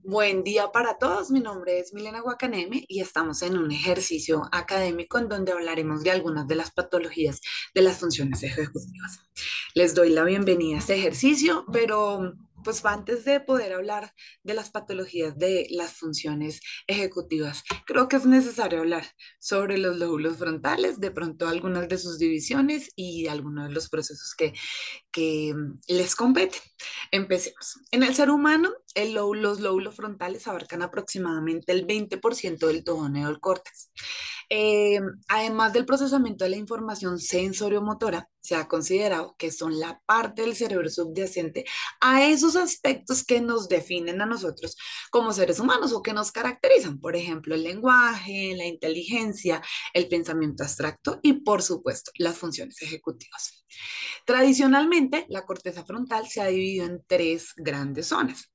Buen día para todos, mi nombre es Milena Guacaneme y estamos en un ejercicio académico en donde hablaremos de algunas de las patologías de las funciones ejecutivas. Les doy la bienvenida a este ejercicio, pero pues antes de poder hablar de las patologías de las funciones ejecutivas, creo que es necesario hablar sobre los lóbulos frontales, de pronto algunas de sus divisiones y algunos de los procesos que les compete. Empecemos. En el ser humano, los lóbulos frontales abarcan aproximadamente el 20% del toneo del córtex. Eh, Además del procesamiento de la información sensoriomotora, se ha considerado que son la parte del cerebro subyacente a esos aspectos que nos definen a nosotros como seres humanos o que nos caracterizan, por ejemplo, el lenguaje, la inteligencia, el pensamiento abstracto y, por supuesto, las funciones ejecutivas. Tradicionalmente, la corteza frontal se ha dividido en tres grandes zonas.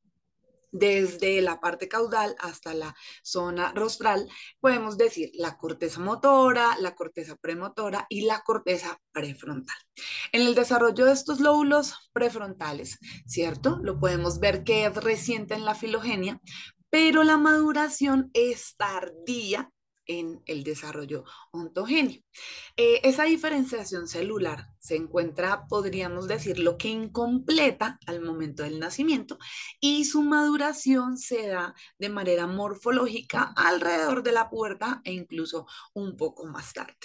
Desde la parte caudal hasta la zona rostral, podemos decir la corteza motora, la corteza premotora y la corteza prefrontal. En el desarrollo de estos lóbulos prefrontales, ¿cierto? Lo podemos ver que es reciente en la filogenia, pero la maduración es tardía en el desarrollo ontogéneo. Esa diferenciación celular se encuentra, podríamos decirlo, que incompleta al momento del nacimiento y su maduración se da de manera morfológica alrededor de la pubertad e incluso un poco más tarde.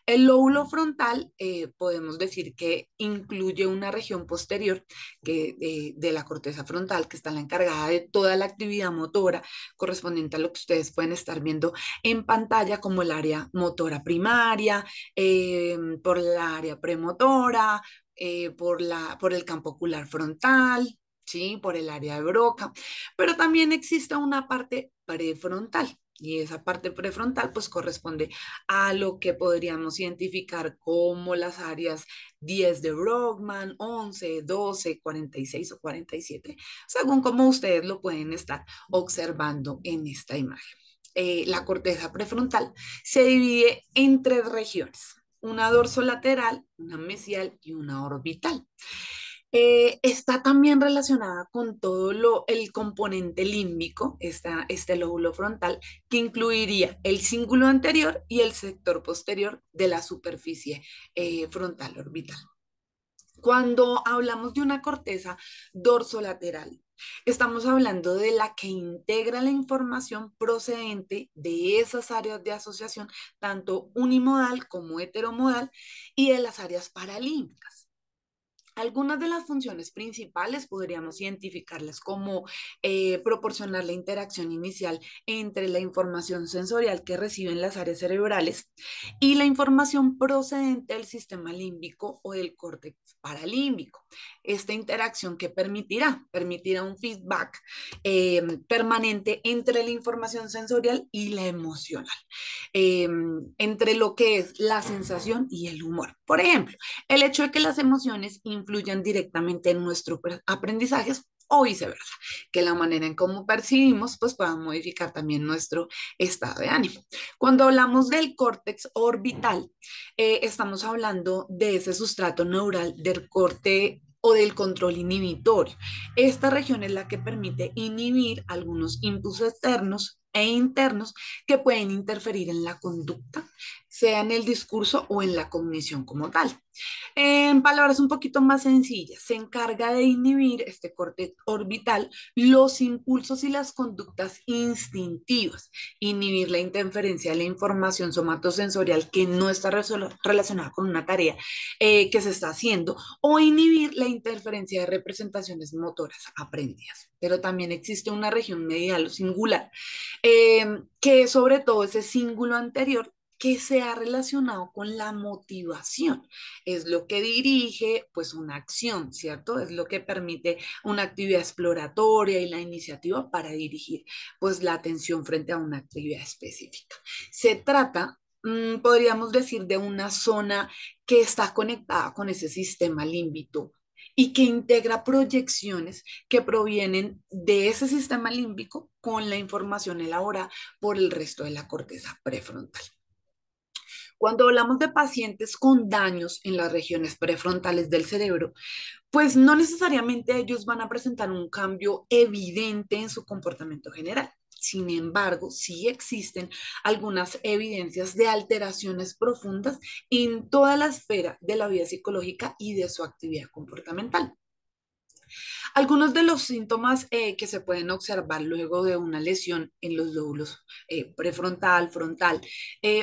El lóbulo frontal podemos decir que incluye una región posterior de la corteza frontal que está la encargada de toda la actividad motora correspondiente a lo que ustedes pueden estar viendo en pantalla como el área motora primaria, por la área premotora, por el campo ocular frontal, ¿sí? Por el área de Broca, pero también existe una parte prefrontal. Y esa parte prefrontal pues corresponde a lo que podríamos identificar como las áreas 10 de Brockman, 11, 12, 46 o 47, según como ustedes lo pueden estar observando en esta imagen. La corteza prefrontal se divide en tres regiones, una dorsolateral, una mesial y una orbital. Está también relacionada con el componente límbico, este lóbulo frontal, que incluiría el cíngulo anterior y el sector posterior de la superficie frontal orbital. Cuando hablamos de una corteza dorsolateral, estamos hablando de la que integra la información procedente de esas áreas de asociación, tanto unimodal como heteromodal, y de las áreas paralímbicas. Algunas de las funciones principales podríamos identificarlas como proporcionar la interacción inicial entre la información sensorial que reciben las áreas cerebrales y la información procedente del sistema límbico o del córtex paralímbico. Esta interacción que permitirá un feedback permanente entre la información sensorial y la emocional, eh, entre lo que es la sensación y el humor. Por ejemplo, el hecho de que las emociones influyan directamente en nuestro aprendizaje o viceversa, que la manera en cómo percibimos pues pueda modificar también nuestro estado de ánimo. Cuando hablamos del córtex orbital, estamos hablando de ese sustrato neural del corte o del control inhibitorio. Esta región es la que permite inhibir algunos impulsos externos e internos que pueden interferir en la conducta, sea en el discurso o en la cognición como tal. En palabras un poquito más sencillas, se encarga de inhibir este corte orbital los impulsos y las conductas instintivas, inhibir la interferencia de la información somatosensorial que no está relacionada con una tarea que se está haciendo o inhibir la interferencia de representaciones motoras aprendidas. Pero también existe una región medial o singular, que es sobre todo ese cíngulo anterior que se ha relacionado con la motivación. Es lo que dirige pues una acción, ¿cierto? Es lo que permite una actividad exploratoria y la iniciativa para dirigir pues la atención frente a una actividad específica. Se trata, podríamos decir, de una zona que está conectada con ese sistema límbico y que integra proyecciones que provienen de ese sistema límbico con la información elaborada por el resto de la corteza prefrontal. Cuando hablamos de pacientes con daños en las regiones prefrontales del cerebro, pues no necesariamente ellos van a presentar un cambio evidente en su comportamiento general. Sin embargo, sí existen algunas evidencias de alteraciones profundas en toda la esfera de la vida psicológica y de su actividad comportamental. Algunos de los síntomas que se pueden observar luego de una lesión en los lóbulos prefrontal, frontal,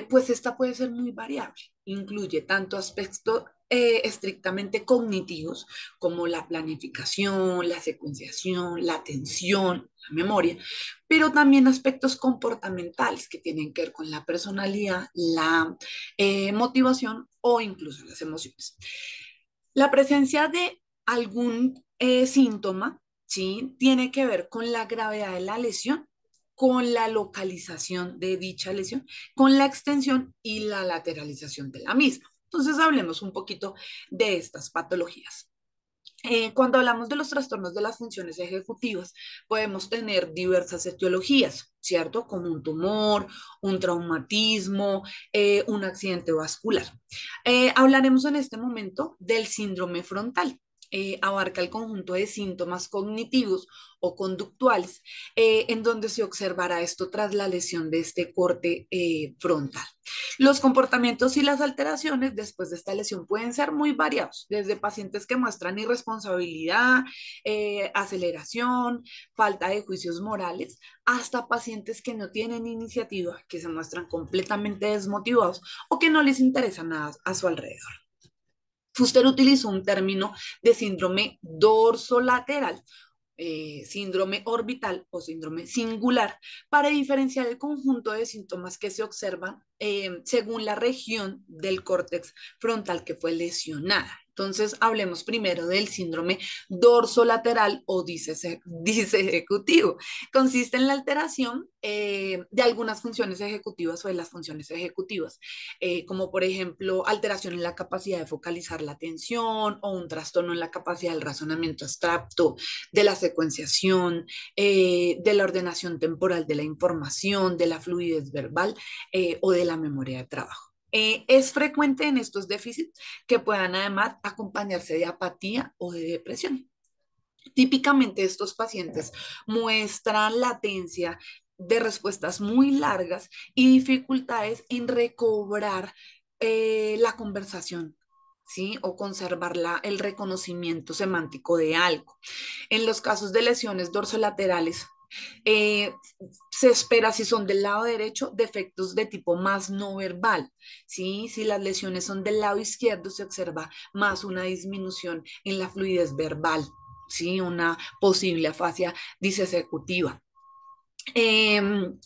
pues esta puede ser muy variable. Incluye tanto aspectos estrictamente cognitivos como la planificación, la secuenciación, la atención, la memoria, pero también aspectos comportamentales que tienen que ver con la personalidad, la motivación o incluso las emociones. La presencia de algún síntoma, ¿sí? Tiene que ver con la gravedad de la lesión, con la localización de dicha lesión, con la extensión y la lateralización de la misma. Entonces, hablemos un poquito de estas patologías. Cuando hablamos de los trastornos de las funciones ejecutivas, podemos tener diversas etiologías, ¿cierto? Como un tumor, un traumatismo, un accidente vascular. Hablaremos en este momento del síndrome frontal. Abarca el conjunto de síntomas cognitivos o conductuales en donde se observará esto tras la lesión de este corte frontal. Los comportamientos y las alteraciones después de esta lesión pueden ser muy variados, desde pacientes que muestran irresponsabilidad, aceleración, falta de juicios morales, hasta pacientes que no tienen iniciativa, que se muestran completamente desmotivados o que no les interesa nada a su alrededor. Fuster utilizó un término de síndrome dorsolateral, síndrome orbital o síndrome singular para diferenciar el conjunto de síntomas que se observan según la región del córtex frontal que fue lesionada. Entonces, hablemos primero del síndrome dorsolateral o disejecutivo. Consiste en la alteración de algunas funciones ejecutivas o de las funciones ejecutivas, como por ejemplo alteración en la capacidad de focalizar la atención o un trastorno en la capacidad del razonamiento abstracto, de la secuenciación, de la ordenación temporal de la información, de la fluidez verbal o de la memoria de trabajo. Es frecuente en estos déficits que puedan además acompañarse de apatía o de depresión. Típicamente estos pacientes muestran latencia de respuestas muy largas y dificultades en recobrar la conversación, ¿sí? O conservar el reconocimiento semántico de algo. En los casos de lesiones dorsolaterales, eh, se espera, si son del lado derecho, defectos de tipo más no verbal, ¿sí? Si las lesiones son del lado izquierdo, se observa más una disminución en la fluidez verbal, ¿sí? Una posible afasia disecutiva.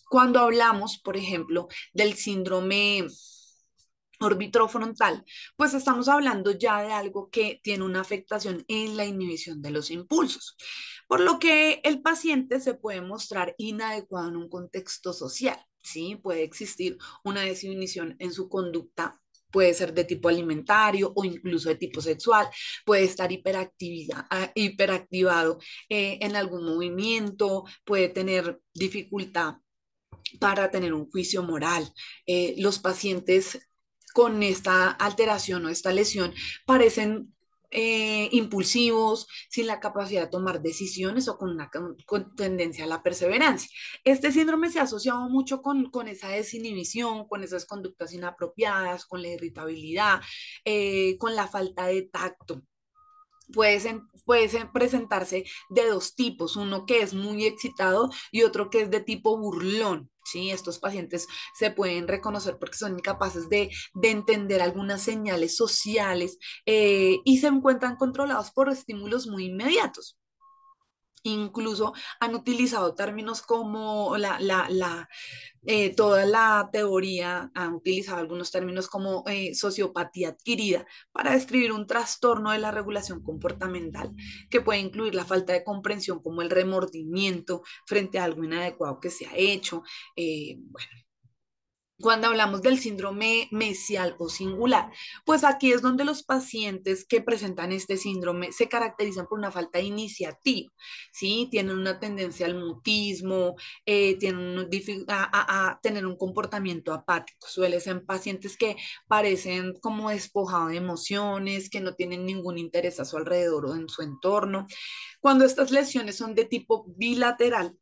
Cuando hablamos, por ejemplo, del síndrome orbitrofrontal, pues estamos hablando ya de algo que tiene una afectación en la inhibición de los impulsos, por lo que el paciente se puede mostrar inadecuado en un contexto social, ¿sí? Puede existir una desinhibición en su conducta. Puede ser de tipo alimentario o incluso de tipo sexual, puede estar hiperactivado en algún movimiento, puede tener dificultad para tener un juicio moral. Los pacientes con esta alteración o esta lesión parecen impulsivos, sin la capacidad de tomar decisiones o con una con tendencia a la perseverancia. Este síndrome se ha asociado mucho con esa desinhibición, con esas conductas inapropiadas, con la irritabilidad, con la falta de tacto. Puede presentarse de dos tipos, uno que es muy excitado y otro que es de tipo burlón. Sí, estos pacientes se pueden reconocer porque son incapaces de entender algunas señales sociales y se encuentran controlados por estímulos muy inmediatos. Incluso han utilizado términos como toda la teoría ha utilizado algunos términos como sociopatía adquirida para describir un trastorno de la regulación comportamental que puede incluir la falta de comprensión como el remordimiento frente a algo inadecuado que se ha hecho. Bueno, Cuando hablamos del síndrome mesial o singular, pues aquí es donde los pacientes que presentan este síndrome se caracterizan por una falta de iniciativa, ¿sí? Tienen una tendencia al mutismo, tienen a tener un comportamiento apático. Suelen ser pacientes que parecen como despojados de emociones, que no tienen ningún interés a su alrededor o en su entorno. Cuando estas lesiones son de tipo bilateral,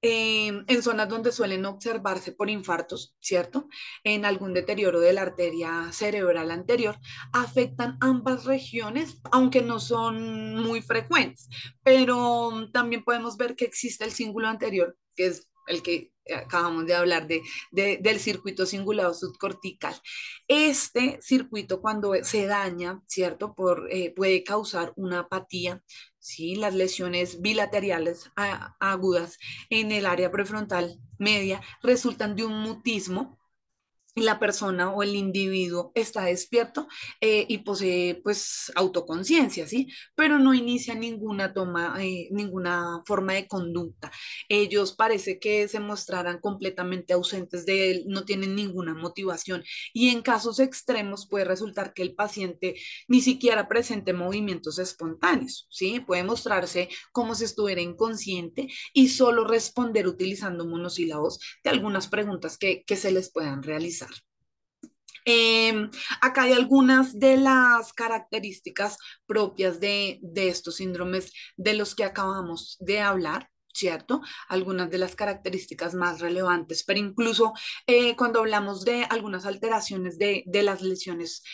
en zonas donde suelen observarse por infartos, ¿cierto? En algún deterioro de la arteria cerebral anterior, afectan ambas regiones, aunque no son muy frecuentes, pero también podemos ver que existe el cíngulo anterior, que es el que acabamos de hablar del circuito cingulado subcortical. Este circuito cuando se daña, ¿cierto? Puede causar una apatía, ¿sí? Las lesiones bilaterales agudas en el área prefrontal media resultan de un mutismo y la persona o el individuo está despierto y posee pues autoconciencia, ¿sí? Pero no inicia ninguna toma, ninguna forma de conducta. Ellos parece que se mostraran completamente ausentes de él, no tienen ninguna motivación y en casos extremos puede resultar que el paciente ni siquiera presente movimientos espontáneos, ¿sí? Puede mostrarse como si estuviera inconsciente y solo responder utilizando monosílabos de algunas preguntas que se les puedan realizar. Acá hay algunas de las características propias de estos síndromes de los que acabamos de hablar, ¿cierto? Algunas de las características más relevantes, pero incluso cuando hablamos de algunas alteraciones de las lesiones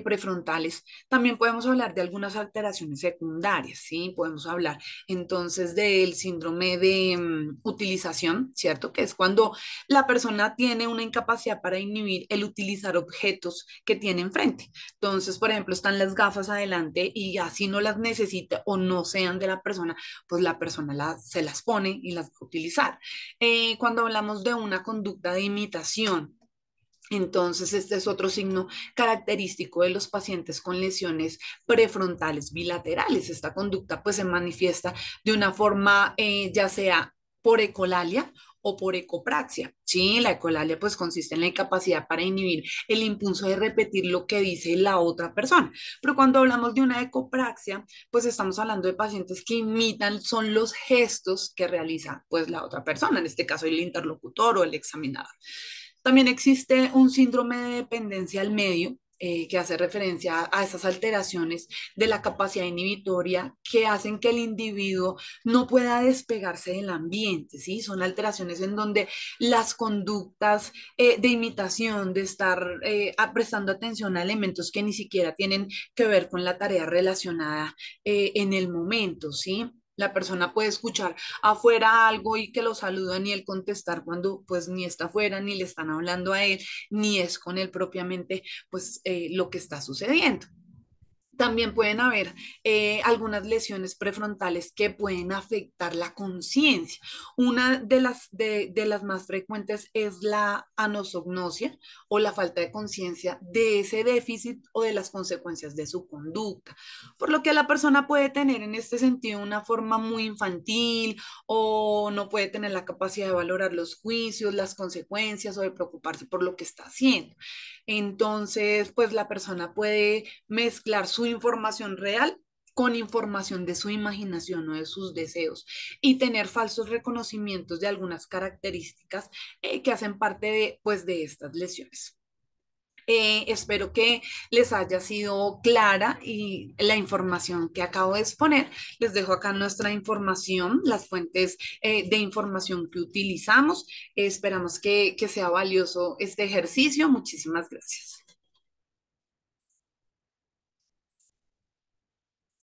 prefrontales, también podemos hablar de algunas alteraciones secundarias, ¿sí? Podemos hablar entonces del síndrome de utilización, ¿cierto? Que es cuando la persona tiene una incapacidad para inhibir el utilizar objetos que tiene enfrente. Entonces, por ejemplo, están las gafas adelante y así no las necesita o no sean de la persona, pues la persona se las pone y las va a utilizar. Cuando hablamos de una conducta de imitación, entonces, este es otro signo característico de los pacientes con lesiones prefrontales bilaterales. Esta conducta pues se manifiesta de una forma ya sea por ecolalia o por ecopraxia. Sí, la ecolalia pues consiste en la incapacidad para inhibir el impulso de repetir lo que dice la otra persona. Pero cuando hablamos de una ecopraxia, pues estamos hablando de pacientes que imitan, son los gestos que realiza pues la otra persona, en este caso el interlocutor o el examinador. También existe un síndrome de dependencia al medio, que hace referencia a esas alteraciones de la capacidad inhibitoria que hacen que el individuo no pueda despegarse del ambiente, ¿sí? Son alteraciones en donde las conductas de imitación, de estar prestando atención a elementos que ni siquiera tienen que ver con la tarea relacionada en el momento, ¿sí? La persona puede escuchar afuera algo y que lo saludan y él contestar cuando pues ni está afuera, ni le están hablando a él, ni es con él propiamente pues lo que está sucediendo. También pueden haber algunas lesiones prefrontales que pueden afectar la conciencia. Una de las más frecuentes es la anosognosia o la falta de conciencia de ese déficit o de las consecuencias de su conducta. Por lo que la persona puede tener en este sentido una forma muy infantil o no puede tener la capacidad de valorar los juicios, las consecuencias o de preocuparse por lo que está haciendo. Entonces, pues la persona puede mezclar su información real con información de su imaginación o de sus deseos y tener falsos reconocimientos de algunas características que hacen parte pues, de estas lesiones. Espero que les haya sido clara y la información que acabo de exponer. Les dejo acá nuestra información, las fuentes de información que utilizamos. Esperamos que sea valioso este ejercicio. Muchísimas gracias.